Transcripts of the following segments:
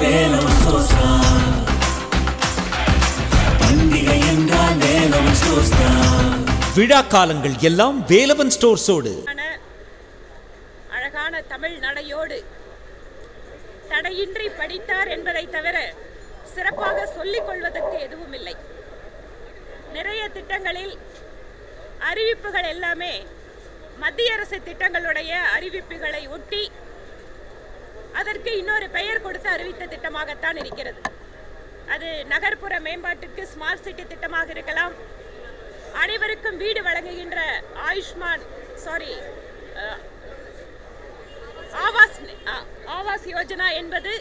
Velavan stores தான். பண்டிகை என்றால் வேலவன் ஸ்டோர்ஸ் தான். விழா காலங்கள் எல்லாம் வேலவன் ஸ்டோர்ஸோடு. அழகான தமிழ் நடையோடு தடையின்றி படித்தார் என்பதை தவிர சிறப்பாக சொல்லிக் கொள்வதற்கு எதுவும் இல்லை. நிறைய திட்டங்களில் அறிவிப்புகள் எல்லாமே மத்திய அரசு திட்டங்களுடைய அறிவிப்புகளை ஒட்டி அதற்கு இன்னொரு பெயர் கொடுத்து அறிவித்த திட்டமாகத்தான் இருக்கிறது. அது நகர்ப்புற மேம்பாட்டுக்கு ஸ்மார்ட் சிட்டி திட்டமாக இருக்கலாம், அனைவருக்கும் வீடு வழங்குகின்ற ஆவாஸ் யோஜனா என்பது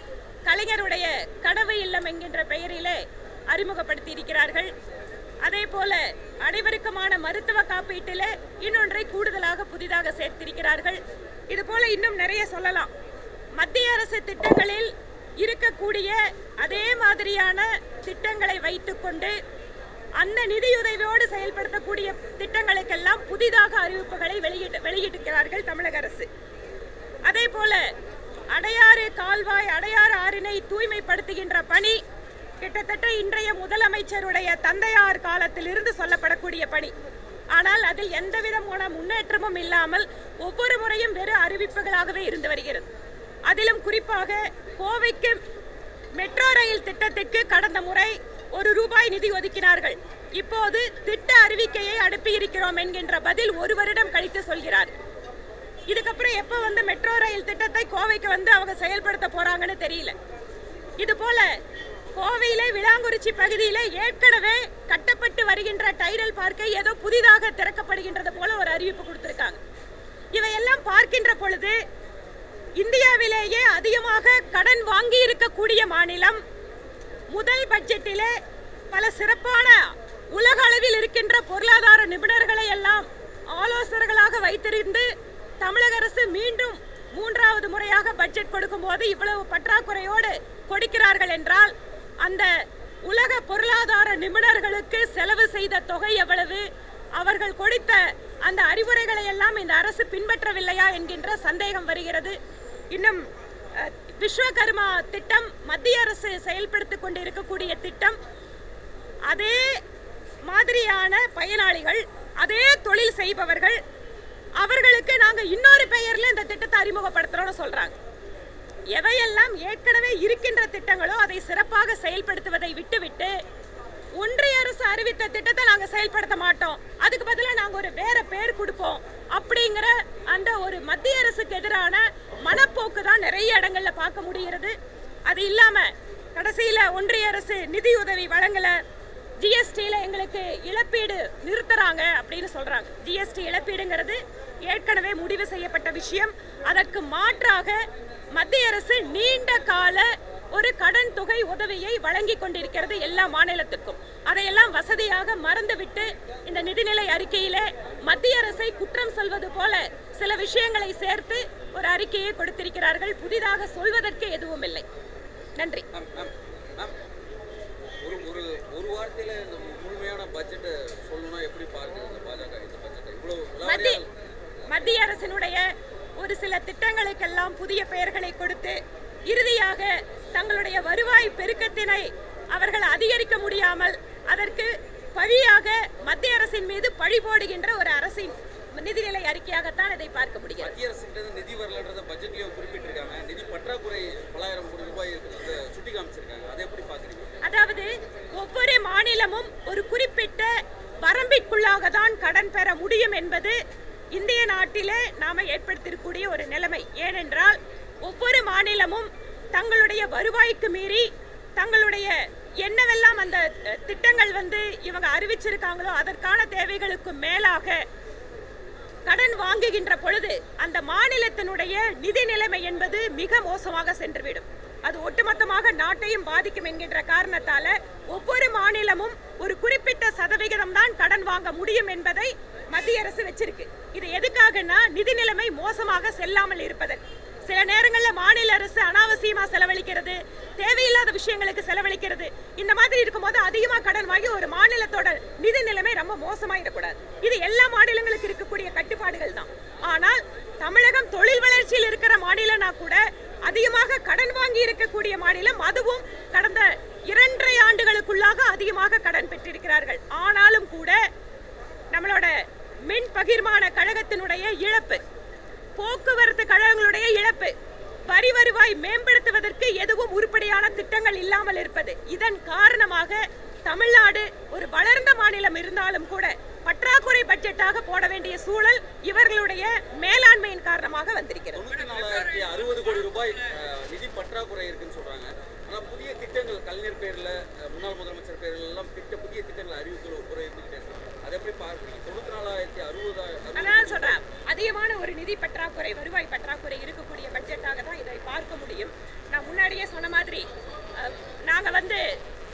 கலைஞருடைய கனவு இல்லம் என்கின்ற பெயரிலே அறிமுகப்படுத்தி இருக்கிறார்கள். அதே போல அனைவருக்குமான மருத்துவ காப்பீட்டிலே இன்னொன்றை கூடுதலாக புதிதாக சேர்த்திருக்கிறார்கள். இது போல இன்னும் நிறைய சொல்லலாம். மத்திய அரசு திட்டங்களில் இருக்கக்கூடிய அதே மாதிரியான திட்டங்களை வைத்துக்கொண்டு அந்த நிதியுதவியோடு செயல்படுத்தக்கூடிய திட்டங்களுக்கெல்லாம் புதிதாக அறிவிப்புகளை வெளியிட்டிருக்கிறார்கள் தமிழக அரசு. அதே போல அடையாறு கால்வாய், அடையாறு ஆறினை தூய்மைப்படுத்துகின்ற பணி கிட்டத்தட்ட இன்றைய முதலமைச்சருடைய தந்தையார் காலத்தில் இருந்து சொல்லப்படக்கூடிய பணி. ஆனால் அதில் எந்த விதமான முன்னேற்றமும் இல்லாமல் ஒவ்வொரு முறையும் வெறு அறிவிப்புகளாகவே இருந்து வருகிறது. அதிலும் குறிப்பாக கோவைக்கு மெட்ரோ ரயில் திட்டத்திற்கு கடந்த முறை ₹1 நிதி ஒதுக்கினார்கள். இப்போது திட்ட அறிவிக்கையை அனுப்பியிருக்கிறோம் என்கின்ற பதில் 1 வருடம் கழித்து சொல்கிறார். இதுக்கப்புறம் எப்ப மெட்ரோ ரயில் திட்டத்தை கோவைக்கு அவங்க செயல்படுத்த போறாங்கன்னு தெரியல. இது போல கோவையிலே விளாங்குறிச்சி பகுதியிலே ஏற்கனவே கட்டப்பட்டு வருகின்ற டைடல் பார்க்கை ஏதோ புதிதாக திறக்கப்படுகின்றது போல ஒரு அறிவிப்பு கொடுத்திருக்காங்க. இவையெல்லாம் பார்க்கின்ற பொழுது இந்தியாவிலேயே அதிகமாக கடன் வாங்கி இருக்கக்கூடிய மாநிலம், முதல் பட்ஜெட்டிலே பல சிறப்பான உலக அளவில் இருக்கின்ற பொருளாதார நிபுணர்களை எல்லாம் ஆலோசகர்களாக வைத்திருந்து தமிழக அரசு மீண்டும் 3வது முறையாக பட்ஜெட் கொடுக்கும் போது இவ்வளவு பற்றாக்குறையோடு கொடுக்கிறார்கள் என்றால் அந்த உலக பொருளாதார நிபுணர்களுக்கு செலவு செய்த தொகை எவ்வளவு, அவர்கள் கொடுத்த அந்த அறிவுரைகளை எல்லாம் இந்த அரசு பின்பற்றவில்லையா என்கின்ற சந்தேகம் வருகிறது. இன்னும் விஸ்வகர்மா திட்டம் மத்திய அரசு செயல்படுத்திக் கொண்டு இருக்கக்கூடிய திட்டம். அதே மாதிரியான பயனாளிகள், அதே தொழில் செய்பவர்கள், அவர்களுக்கு நாங்க இன்னொரு பெயர்ல இந்த திட்டத்தை அறிமுகப்படுத்துறோம்னு சொல்றாங்க. எவையெல்லாம் ஏற்கனவே இருக்கின்ற திட்டங்களோ அதை சிறப்பாக செயல்படுத்துவதை விட்டுவிட்டு ஒன்றிய அரசு அறிவித்த திட்டத்தை நாங்க செயல்படுத்த மாட்டோம், அதுக்கு பதிலாக நாங்க ஒரு வேற பெயர் கொடுப்போம் அப்படிங்கிற அந்த ஒரு மத்திய அரசுக்கு எதிரான மனப்போக்கு தான் நிறைய இடங்கள்ல பார்க்க முடிகிறது. அது இல்லாம கடைசியில ஒன்றிய அரசு நிதியுதவி வழங்கல, ஜிஎஸ்டியில எங்களுக்கு இழப்பீடு நிறுத்துறாங்க அப்படின்னு சொல்றாங்க. ஜிஎஸ்டி இழப்பீடுங்கிறது ஏற்கனவே முடிவு செய்யப்பட்ட விஷயம். அதற்கு மாற்றாக மத்திய அரசு நீண்ட கால ஒரு கடன் தொகை உதவியை வழங்கி கொண்டிருக்கிறது எல்லா மாநிலத்துக்கும். அதையெல்லாம் வசதியாக மறந்துவிட்டு இந்த நிதிநிலை அறிக்கையிலே மத்திய அரசை குற்றம் சொல்வது போல சில விஷயங்களை சேர்த்து ஒரு அறிக்கையை கொடுத்திருக்கிறார்கள். புதிதாக சொல்வதற்கு எதுவும் இல்லை. நன்றி. ஒரு வார்த்தையில இந்த முழுமையான பட்ஜெட் சொல்லணும்னா எப்படி பார்க்குறது பாஜக இந்த பட்ஜெட்? இவ்வளவு மத்திய அரசினுடைய ஒரு சில திட்டங்களுக்கெல்லாம் புதிய பெயர்களை கொடுத்து இறுதியாக தங்களுடைய வருவாய் பெருக்கத்தினை அவர்கள் அதிகரிக்க முடியாமல் அதற்கு பழியாக மத்திய அரசின் மீது பழி போடுகின்ற ஒரு அரசின் நிதிநிலை அறிக்கையாகத்தான் இதை பார்க்க முடியும். மத்திய அரசின் நிதி வரலன்றத பட்ஜெட்லயும் குறிப்பிட்டிருக்காங்க. நிதி பற்றாக்குறை பல்லாயிரம் கோடி ரூபாய் இருக்கிறத சுட்டி காமிச்சிருக்காங்க. அதை எப்படி பார்க்குறீங்க? அதாவது ஒவ்வொரு மாநிலமும் ஒரு குறிப்பிட்ட வரம்பிற்குள்ளாக தான் கடன் பெற முடியும் என்பது இந்திய நாட்டிலே நாம ஏற்படுத்தியிருக்கக்கூடிய ஒரு நிலைமை. ஏனென்றால் ஒவ்வொரு மாநிலமும் தங்களுடைய வருவாய்க்கு மீறி தங்களுடைய என்னவெல்லாம் அந்த திட்டங்கள் இவங்க அறிவிச்சிருக்காங்களோ அதற்கான தேவைகளுக்கு மேலாக கடன் வாங்குகின்ற பொழுது அந்த மாநிலத்தினுடைய நிதி நிலைமை என்பது மிக மோசமாக சென்றுவிடும். அது ஒட்டுமொத்தமாக நாட்டையும் பாதிக்கும் என்கின்ற காரணத்தால ஒவ்வொரு மாநிலமும் ஒரு குறிப்பிட்ட சதவிகிதம் தான் கடன் வாங்க முடியும் என்பதை மத்திய அரசு வச்சிருக்கு. இது எதுக்காகனா நிதி நிலைமை மோசமாக செல்லாமல் இருப்பதற்கு. சில நேரங்களில் மாநில அரசு அனாவசியமா செலவழிக்கிறது, தேவையில்லாத விஷயங்களுக்கு செலவழிக்கிறது. இந்த மாதிரி இருக்கும்போது அதிகமாக கடன் வாங்கி ஒரு மாநிலத்தோட நிதி நிலைமை ரொம்ப மோசமாயிடக்கூடாது. இது எல்லா மாநிலங்களுக்கு இருக்கக்கூடிய கட்டுப்பாடுகள் தான். ஆனால் தமிழகம் தொழில் வளர்ச்சியில் இருக்கிற மாநிலம்னா கூட அதிகமாக கடன் வாங்கி பின்தங்கி இருக்கக்கூடிய மாநிலம். அதுவும் கடந்த 2.5 ஆண்டுகளுக்குள்ளாக அதிகமாக கடன் பெற்றிருக்கிறார்கள். ஆனாலும் கூட நம்மளோட மின் பகிர்மான கழகத்தினுடைய இழப்பு, போக்குவரத்து கழகங்களுடைய இழப்பு, வரி வருவாய் மேம்படுத்துவதற்கு எதுவும் உருப்படியான திட்டங்கள் இல்லாமல் இருப்பது, இதன் காரணமாக தமிழ்நாடு ஒரு வளர்ந்த மாநிலம் இருந்தாலும் கூட பற்றாக்குறை பட்ஜெட்டாக போட வேண்டிய சூழல் இவர்களுடைய மேலாண்மையின் காரணமாக வந்திருக்கிறது. 94,060 கோடி ரூபாய் நிதி பற்றாக்குறை இருக்குன்னு சொல்றாங்க. ஆனா புதிய திட்டங்கள் கலைஞர் பேர்ல, முன்னாள் முதலமைச்சர் பேர்ல எல்லாம் புதிய திட்டங்கள் அறிவிக்கல குறை இருந்துகிட்டே இருக்கு. அதை எப்படி பார்க்குறீங்க? 94,060 அதான் சொல்றேன், அதிகமான ஒரு நிதி பற்றாக்குறை, வருவாய் பற்றாக்குறை இருக்கக்கூடிய பட்ஜெட்டாக தான் இதை பார்க்க முடியும். நான் முன்னாடியே சொன்ன மாதிரி நாங்க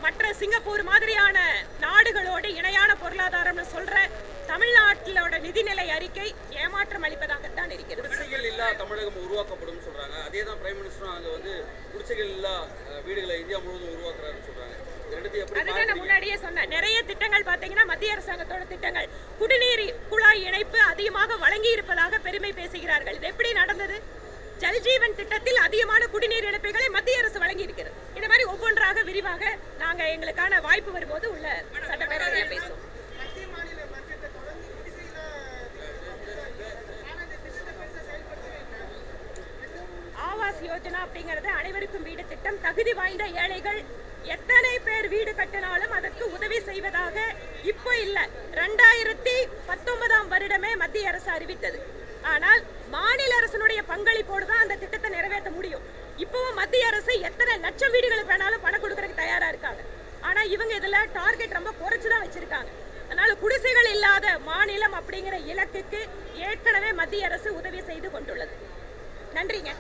மற்ற சிங்கப்பூர் மாதிரியான நாடுகளோடு இணையான பொருளாதாரம்னு சொல்ற தமிழ்நாட்டிலோட நிதிநிலை அறிக்கை ஏமாற்றம் அளிப்பதாகத்தான் இருக்கிறது. குடிசைகள் இல்லா தமிழகம் உருவாக்கப்படும் சொல்றாங்க. அதே தான் பிரைம் மினிஸ்டரும் அங்க குடிசைகள் இல்லா வீடுகளை இந்தியா முழுவதும் உருவாக்குறாருன்னு சொல்றாங்க. அதுதான் நான் முன்னாடியே சொன்னேன். நிறைய திட்டங்கள் பாத்தீங்கன்னா மத்திய அரசாங்கத்தோட திட்டங்கள், குடிநீர் குழாய் இணைப்பு அதிகமாக வழங்கி இருப்பதாக பெருமை பேசுகிறார்கள். இது எப்படி நடந்தது? ஜல்ஜீவன் திட்டத்தில் அதிகமான குடிநீர் இணைப்புகளை மத்திய அரசு வழங்கி இருக்கிறது. இந்த மாதிரி ஒவ்வொன்றாக விரிவாக நாங்க எங்களுக்கான வாய்ப்பு வரும்போது உள்ள சட்டப்பேரவையில் பேசுவோம். ஆவாஸ் யோஜனா அப்படிங்கிறது அனைவருக்கும் வீடு திட்டம். தகுதி வாய்ந்த ஏழைகள் எத்தனை பேர் வீடு கட்டினாலும் அதற்கு உதவி செய்வதாக இப்போ இல்ல, 2019ஆம் வருடமே மத்திய அரசு அறிவித்தது. ஆனால் மாநில அரசினுடைய பங்களிப்போடு தான் அந்த திட்டத்தை நிறைவேற்ற முடியும். இப்பவும் மத்திய அரசு எத்தனை லட்சம் வீடுகளுக்கு வேணாலும் பணம் கொடுக்கறதுக்கு தயாரா இருக்காங்க. ஆனா இவங்க இதுல டார்கெட் ரொம்ப குறைச்சுதான் வச்சிருக்காங்க. அதனால குடிசைகள் இல்லாத மாநிலம் அப்படிங்கிற இலக்குக்கு ஏற்கனவே மத்திய அரசு உதவி செய்து கொண்டுள்ளது. நன்றிங்க.